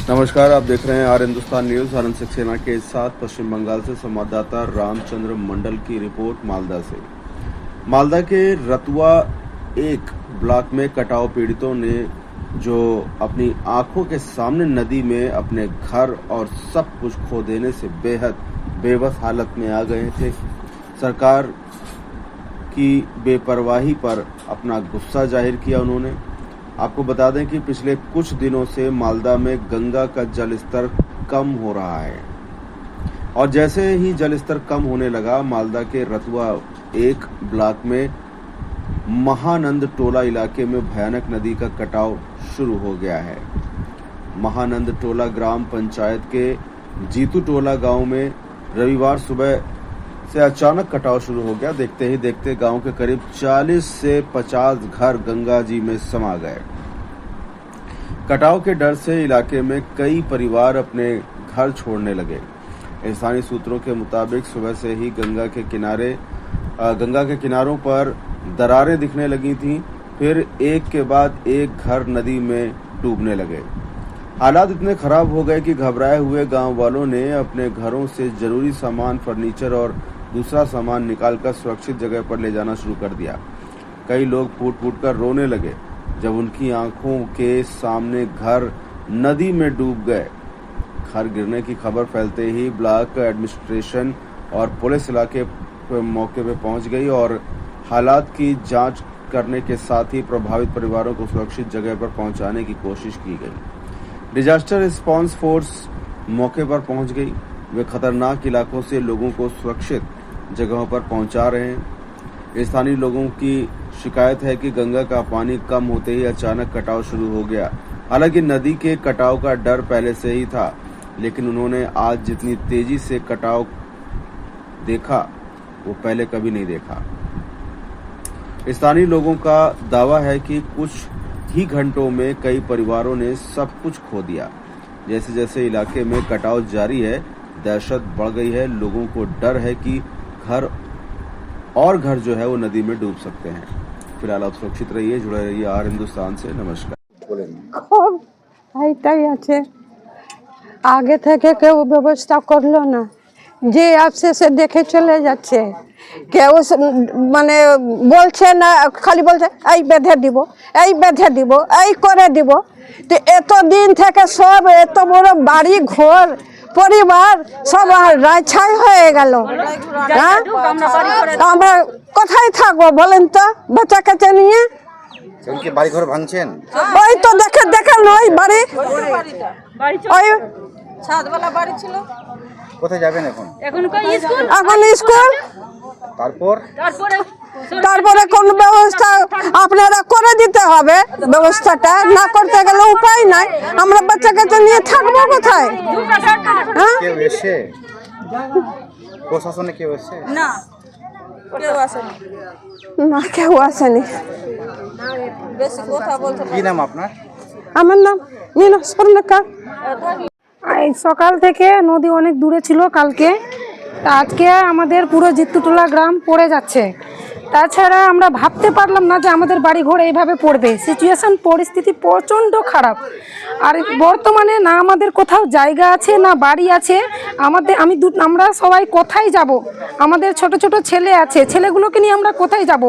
नमस्कार, आप देख रहे हैं आर हिंदुस्तान न्यूज। आनंद सक्सेना के साथ पश्चिम बंगाल से संवाददाता रामचंद्र मंडल की रिपोर्ट मालदा से। मालदा के रतुआ एक ब्लॉक में कटाव पीड़ितों ने जो अपनी आंखों के सामने नदी में अपने घर और सब कुछ खो देने से बेहद बेबस हालत में आ गए थे। सरकार की बेपरवाही पर अपना गुस्सा जाहिर किया उन्होंने। आपको बता दें कि पिछले कुछ दिनों से मालदा में गंगा का जलस्तर कम हो रहा है और जैसे ही जलस्तर कम होने लगा, मालदा के रतुआ एक ब्लॉक में महानंद टोला इलाके में भयानक नदी का कटाव शुरू हो गया है। महानंद टोला ग्राम पंचायत के जीतू टोला गांव में रविवार सुबह से अचानक कटाव शुरू हो गया। देखते ही देखते गांव के करीब 40 से 50 घर गंगा जी में समा गए। कटाव के डर से इलाके में कई परिवार अपने घर छोड़ने लगे। स्थानीय सूत्रों के मुताबिक सुबह से ही गंगा के किनारों पर दरारें दिखने लगी थीं, फिर एक के बाद एक घर नदी में डूबने लगे। हालात इतने खराब हो गए कि घबराए हुए गांव वालों ने अपने घरों से जरूरी सामान, फर्नीचर और दूसरा सामान निकालकर सुरक्षित जगह पर ले जाना शुरू कर दिया। कई लोग फूट फूट कर रोने लगे जब उनकी आंखों के सामने घर नदी में डूब गए। घर गिरने की खबर फैलते ही ब्लॉक एडमिनिस्ट्रेशन और पुलिस इलाके मौके पर पहुंच गई और हालात की जांच करने के साथ ही प्रभावित परिवारों को सुरक्षित जगह पर पहुंचाने की कोशिश की गई। डिजास्टर रिस्पांस फोर्स मौके पर पहुंच गई। वे खतरनाक इलाकों से लोगों को सुरक्षित जगहों पर पहुंचा रहे हैं। स्थानीय लोगों की शिकायत है कि गंगा का पानी कम होते ही अचानक कटाव शुरू हो गया। हालांकि नदी के कटाव का डर पहले से ही था, लेकिन उन्होंने आज जितनी तेजी से कटाव देखा वो पहले कभी नहीं देखा। स्थानीय लोगों का दावा है कि कुछ ही घंटों में कई परिवारों ने सब कुछ खो दिया। जैसे जैसे इलाके में कटाव जारी है, दहशत बढ़ गई है। लोगों को डर है कि घर जो है वो नदी में डूब सकते हैं। फिलहाल आप सुरक्षित रहिए, जुड़े रहिए आर हिंदुस्तान से। नमस्कार। খুব এইটাই আছে, আগে থেকে কেউ ব্যবস্থা করলো না, যে আসছে সে দেখে চলে যাচ্ছে। কেউ মানে বলছে না, খালি বলছে এই বেঁধে দিব, এই বেঁধে দিব, এই করে দিব। তো এতদিন থেকে সব এত বড় বাড়ি ঘর পরিবার সব রাইছাই হয়ে গেল। হ্যাঁ, আমরা কোথায় থাকবো বলেন তো বাচ্চা কাচ্চা নিয়ে? উনকে বাড়ি ঘর ভাঙছেন? ওই তো দেখেন ওই বাড়ি, ওই ছাদওয়ালা বাড়ি ছিল। কোথায় যাবেন এখন? এখন স্কুল, এখন স্কুল। তারপরে কোন ব্যবস্থা আপনারা করে দিতে হবে। ব্যবস্থাটা না করতে গেলে উপায় নাই। আমরা বাচ্চা কাচ্চা নিয়ে থাকবো কোথায়? হ্যাঁ, কেউ এসে প্রশাসনে কেউ এসে? না, কেউ আসেনি। না, কেউ আসেনি। বেশি কথা বলতে কি নাম আপনার? আমার নাম নীলা স্বর্ণকার। এই সকাল থেকে নদী অনেক দূরে ছিল কালকে, তা আজকে আমাদের পুরো জিত্তুটোলা গ্রাম পড়ে যাচ্ছে। তাছাড়া আমরা ভাবতে পারলাম না যে আমাদের বাড়ি ঘর এইভাবে পড়বে। সিচুয়েশন, পরিস্থিতি প্রচণ্ড খারাপ। আর বর্তমানে না আমাদের কোথাও জায়গা আছে না বাড়ি আছে। আমরা সবাই কোথায় যাব? আমাদের ছোট ছোট ছেলে আছে, ছেলেগুলোকে নিয়ে আমরা কোথায় যাব?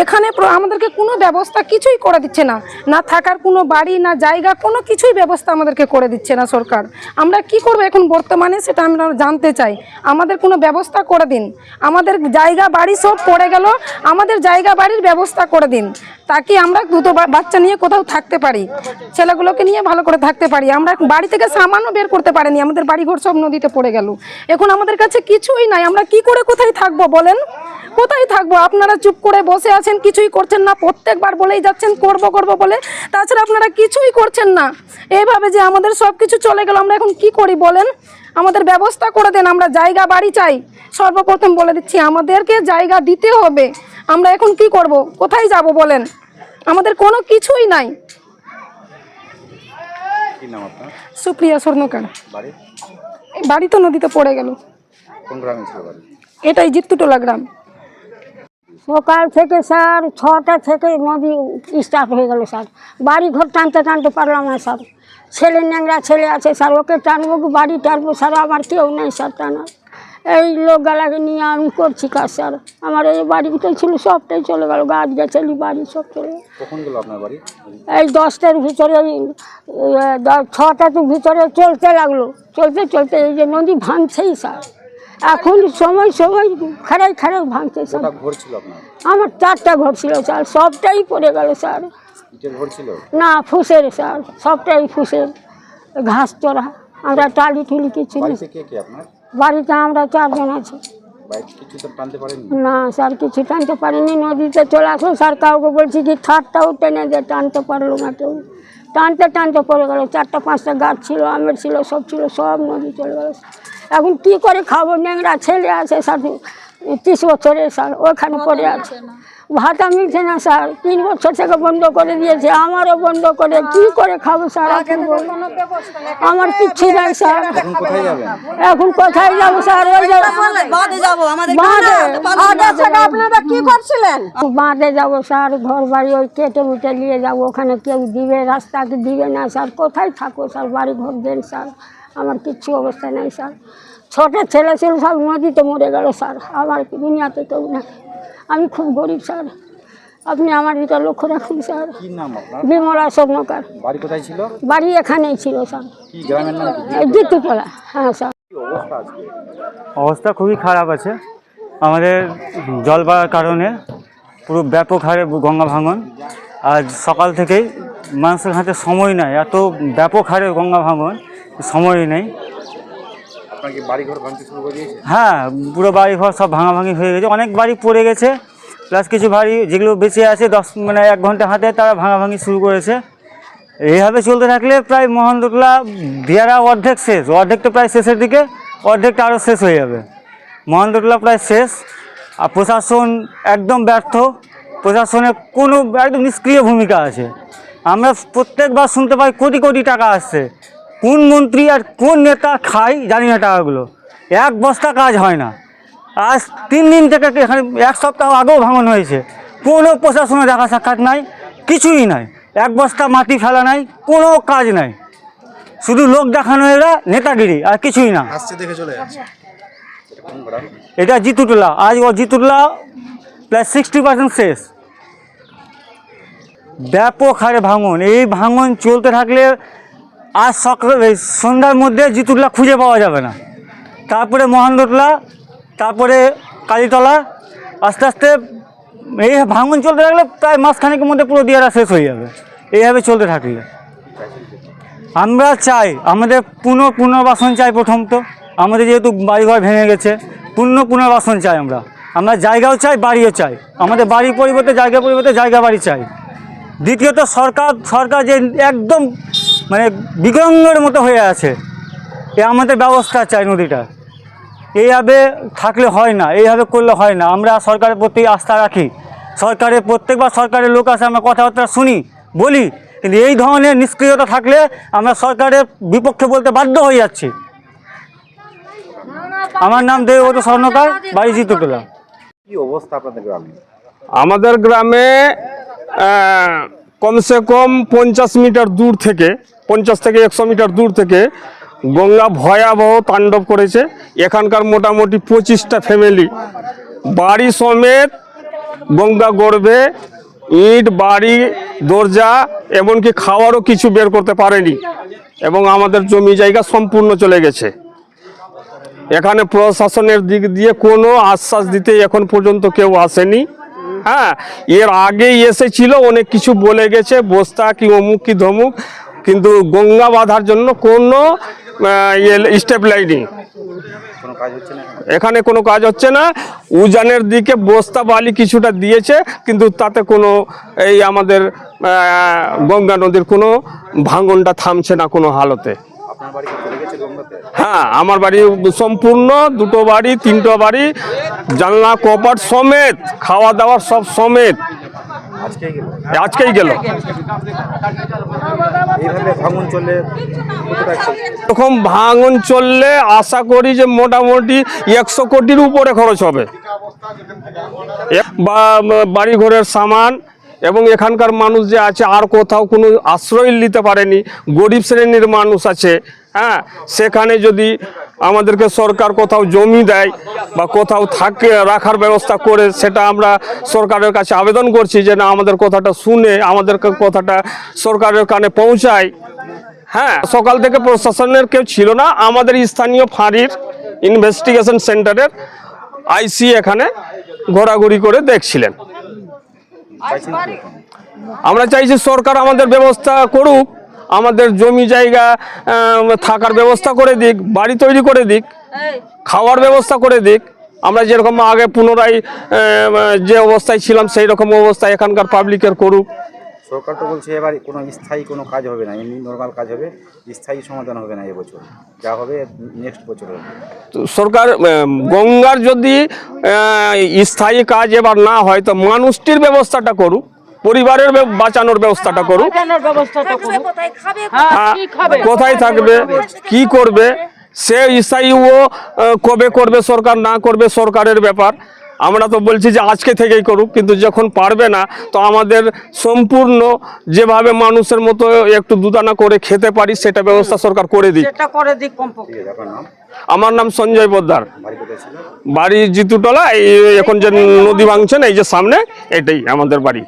এখানে আমাদেরকে কোনো ব্যবস্থা কিছুই করে দিচ্ছে না, না থাকার কোনো বাড়ি না জায়গা, কোনো কিছুই ব্যবস্থা আমাদেরকে করে দিচ্ছে না সরকার। আমরা কি করব এখন বর্তমানে সেটা আমরা জানতে চাই। আমাদের কোনো ব্যবস্থা করে দিন। আমাদের জায়গা বাড়ি সব পড়ে গেল, আমাদের জায়গা বাড়ির ব্যবস্থা করে দিন, তাকে আমরা দুটো বাচ্চা নিয়ে কোথাও থাকতে পারি, ছেলেগুলোকে নিয়ে ভালো করে থাকতে পারি। আমরা বাড়ি থেকে সামানও বের করতে পারিনি, আমাদের বাড়িঘর সব নদীতে পড়ে গেল। এখন আমাদের কাছে কিছুই নাই। আমরা কি করে কোথায় থাকবো বলেন? কোথায় থাকবো? আপনারা চুপ করে বসে আছেন, কিছুই করছেন না। প্রত্যেকবার বলেই যাচ্ছেন করবো বলে, তাছাড়া আপনারা কিছুই করছেন না। এইভাবে যে আমাদের সব কিছু চলে গেল, আমরা এখন কি করি বলেন? আমাদের ব্যবস্থা করে দেন। আমরা জায়গা বাড়ি চাই। সর্বপ্রথম বলে দিচ্ছি, আমাদেরকে জায়গা দিতে হবে। আমরা এখন কি করব? কোথায় যাব বলেন? আমাদের কোনো কিছুই নাই। কি নাম আপনার? সুপ্রিয়া স্বর্ণকার। বাড়ি? বাড়ি তো নদীতে পড়ে গেল। কোন গ্রামে ছিল বাড়ি? এটাই জিত্তুটোলা গ্রাম। সকাল থেকে স্যার 6টা থেকে নদী স্টার্ট হয়ে গেল স্যার। বাড়ি ঘর টানতে পারলাম না স্যার। ছেলে ন্যাংরা ছেলে আছে স্যার, ওকে টানবো কি বাড়ি টানবো স্যার, আমার কেউ নেই স্যার টানা। এই লোকগুলাকে নিয়ে আমি করছি কাজ স্যার। আমার এই বাড়িতে ছিল সবটাই চলে গেল, গাছ গাছালি বাড়ি সব চলে গেল। কখন গেল আপনার বাড়ি? এই 10টার ভিতরে 6টার ভিতরে চলতে লাগলো, চলতে চলতে এই যে নদী ভাঙছেই স্যার, এখন সময় সময় খারাই খারাই ভাঙছে স্যার। কটা ঘর ছিল আপনার? আমার 4টা ঘর ছিল স্যার, সবটাই পড়ে গেল স্যার। ইটের ঘর ছিল? না ফুসের স্যার, সবটাই ফুসের, ঘাস চড়া। আমরা টালি টুলি কিছু নেই। বাড়িতে কে কে আপনার? বাড়িতে আমরা 4 জন আছি। বাইক কিছু তো টানতে পারেননি? না স্যার কিছু টানতে পারিনি, নদীতে চলে আসলো স্যার। কাউকে বলছি কি থারটাও টেনে দিয়ে টানতে পারলো না কেউ, টানতে টানতে পড়ে গেল। 4টা 5টা গাছ ছিল, আমের ছিল, সব ছিল, সব নদী চলে গেল। এখন কী করে খাবো? ন্যাংরা ছেলে আছে স্যার 30 বছরের স্যার, ওখানে পড়ে আছে, ভাতা মিলছে না স্যার। 3 বছর থেকে বন্ধ করে দিয়েছে, আমারও বন্ধ করে, কি করে খাবো স্যার? এখন বলুন। আমার কিচ্ছু নাই স্যার। এখন কোথায় যাবেন? এখন কোথায় যাবো স্যার? ওই যে বাদে যাবো আমাদের বাঁধে। আগে থেকে আপনারা কি করছিলেন? বাঁধে যাবো স্যার, ঘর বাড়ি ওই কেটে উঠে নিয়ে যাবো, ওখানে কেউ দিবে, রাস্তাকে দিবে না স্যার। কোথায় থাকো স্যার? বাড়ি ঘর দেন স্যার, আমার কিচ্ছু অবস্থা নেই স্যার। ছোট ছেলে ছিল সব নদীতে মরে গেল স্যার, আমার দুনিয়াতে কেউ না। আমি খুব গরিব স্যার, আপনি আমার দিকে লক্ষ্য রাখুন স্যার। কি নাম আপনার? বিমলা স্বর্ণকার। বাড়ি কোথায় ছিল? বাড়ি এখানেই ছিল স্যার, কি গ্রামের নাম কি? এই জিতুতলা। হ্যাঁ স্যার। কি অবস্থা আজকে? অবস্থা খুবই খারাপ আছে। আমাদের জল বাড়ার কারণে পুরো ব্যাপক হারে গঙ্গা ভাঙন। আজ সকাল থেকেই মানুষের হাতে সময় নাই, এত ব্যাপক হারে গঙ্গা ভাঙন, সময় নেই। আপনার কি বাড়ি ঘর ভাঙতে শুরু করে দিয়েছে? হ্যাঁ, পুরো বাড়ি ঘর সব ভাঙাভাঙি হয়ে গেছে, অনেক বাড়ি পড়ে গেছে, প্লাস কিছু বাড়ি যেগুলো বেঁচে আছে 1 ঘন্টা হাতে তারা ভাঙাভাঙি শুরু করেছে। এইভাবে চলতে থাকলে প্রায় মহেন্দ্রটোলা দিয়ারা অর্ধেক শেষ, অর্ধেক তো প্রায় শেষের দিকে, অর্ধেকটা আরও শেষ হয়ে যাবে। মহেন্দ্রটোলা প্রায় শেষ, আর প্রশাসন একদম ব্যর্থ। প্রশাসনের কোনো একদম নিষ্ক্রিয় ভূমিকা আছে। আমরা প্রত্যেকবার শুনতে পাই কোটি কোটি টাকা আসছে, কোন মন্ত্রী আর কোন নেতা খায় জানি না টাকাগুলো, এক বস্তা কাজ হয় না। আজ 3 দিন থেকে, এখানে 1 সপ্তাহ আগেও ভাঙন হয়েছে, কোনো প্রশাসনের দেখা সাক্ষাৎ নাই, কিছুই নাই, 1 বস্তা মাটি ফেলা নাই, কোনো কাজ নাই, শুধু লোক দেখানো এরা নেতাগিরি আর কিছুই না। আসছে দেখে চলে যাচ্ছে। এটা কোন গ্রাম? এটা জিতুটলা। আজ ও জিতুটলা প্রায় 60% শেষ, ব্যাপক হারে ভাঙন। এই ভাঙন চলতে থাকলে আজ সন্ধ্যার মধ্যে জিতুটলা খুঁজে পাওয়া যাবে না। তারপরে মহেন্দ্রটোলা, তারপরে কালীতলা, আস্তে আস্তে এই ভাঙন চলতে থাকলে প্রায় মাসখানেকের মধ্যে পুরো দিয়ারা শেষ হয়ে যাবে। এইভাবে চলতে থাকলে আমরা চাই আমাদের পুনর্বাসন চাই। প্রথম তো আমাদের যেহেতু বাড়িঘর ভেঙে গেছে, পুনর্বাসন চাই। আমরা জায়গাও চাই, বাড়িও চাই। আমাদের বাড়ির পরিবর্তে জায়গার পরিবর্তে জায়গা বাড়ি চাই। দ্বিতীয়ত সরকার যে একদম মানে বিকলাঙ্গের মতো হয়ে আছে, এ আমাদের ব্যবস্থা চাই নদীটা। এইভাবে থাকলে হয় না, এইভাবে করলে হয় না। আমরা সরকারের প্রতি আস্থা রাখি, সরকারের প্রত্যেকবার সরকারের লোক আসে, আমরা কথাবার্তা শুনি, বলি, কিন্তু এই ধরনের নিষ্ক্রিয়তা থাকলে আমরা সরকারের বিপক্ষে বলতে বাধ্য হয়ে যাচ্ছি। আমার নাম দেবব্রত স্বর্ণকার, বাড়ি জিতুটলা। কি অবস্থা আপনাদের গ্রামে? আমাদের গ্রামে কমসে কম 50 মিটার দূর থেকে, 50 থেকে 100 মিটার দূর থেকে গঙ্গা ভয়াবহ তাণ্ডব করেছে। এখানকার মোটামুটি 25টা ফ্যামিলি বাড়ি সমেত গঙ্গা গর্ভে, ইট, বাড়ি, দরজা, এমনকি খাওয়ারও কিছু বের করতে পারেনি, এবং আমাদের জমি জায়গা সম্পূর্ণ চলে গেছে। এখানে প্রশাসনের দিক দিয়ে কোনো আশ্বাস দিতে এখন পর্যন্ত কেউ আসেনি। হ্যাঁ, এর আগেই এসেছিল, অনেক কিছু বলে গেছে, বস্তা কি অমুক কি ধমুক, কিন্তু গঙ্গা বাঁধার জন্য কোনো স্টেপ লাইনি। কোনো কাজ হচ্ছে না এখানে কোনো কাজ হচ্ছে না। উজানের দিকে বস্তা বালি কিছুটা দিয়েছে, কিন্তু তাতে কোনো এই আমাদের গঙ্গা নদীর কোনো ভাঙনটা থামছে না কোনো হালতে। আপনার বাড়ি কি চলে গেছে গঙ্গাতে? হ্যাঁ, আমার বাড়ি সম্পূর্ণ, 2টো বাড়ি, 3টো বাড়ি, জানলা কপাট সমেত, খাওয়া দাওয়ার সব সমেত আজকেই গেল। এইভাবে ভাঙন চললে কতটা এরকম ভাঙন চললে আশা করি যে মোটামুটি 100 কোটির উপরে খরচ হবে। বাড়ি ঘরের সামান, এবং এখানকার মানুষ যে আছে আর কোথাও কোনো আশ্রয় নিতে পারেনি, গরিব শ্রেণীর মানুষ আছে, হ্যাঁ, সেখানে যদি আমাদেরকে সরকার কোথাও জমি দেয় বা কোথাও থাকে রাখার ব্যবস্থা করে, সেটা আমরা সরকারের কাছে আবেদন করছি যে না, আমাদের কথাটা শুনে আমাদের কথাটা সরকারের কানে পৌঁছায়। হ্যাঁ, সকাল থেকে প্রশাসনের কেউ ছিল না, আমাদের স্থানীয় ফাঁড়ির ইনভেস্টিগেশন সেন্টারের আইসি এখানে ঘোরাঘুরি করে দেখছিলেন। আমরা চাইছি সরকার আমাদের ব্যবস্থা করুক, আমাদের জমি জায়গা থাকার ব্যবস্থা করে দিক, বাড়ি তৈরি করে দিক, খাওয়ার ব্যবস্থা করে দিক। আমরা যেরকম আগে পুনরায় যে অবস্থায় ছিলাম সেই রকম অবস্থা এখানকার পাবলিকের করুক। সরকার তো বলছে এবার কোনো স্থায়ী কোনো কাজ হবে না, এমনি নর্মাল কাজ হবে, স্থায়ী সমাধান হবে না এবছর, যা হবে নেক্সট বছর হবে। তো সরকার গঙ্গার যদি স্থায়ী কাজ এবার না হয় তো মানুষটির ব্যবস্থাটা করুক, পরিবারের বাঁচানোর ব্যবস্থাটা করুক। কোথায় থাকবে, কি করবে, সে স্থায়ী ও কবে করবে সরকার, না করবে সরকারের ব্যাপার। আমরা তো বলছি যে আজকে থেকেই করুক, কিন্তু যখন পারবে না তো আমাদের সম্পূর্ণ যেভাবে মানুষের মতো একটু দুদানা করে খেতে পারি সেটা ব্যবস্থা সরকার করে দিক। ঠিক আছে, আপনার নাম? আমার নাম সঞ্জয় পোদ্দার, বাড়ি কোথায় ছিল? বাড়ি জিতুটলা। এই এখন যে নদী ভাঙছেন এই যে সামনে, এটাই আমাদের বাড়ি।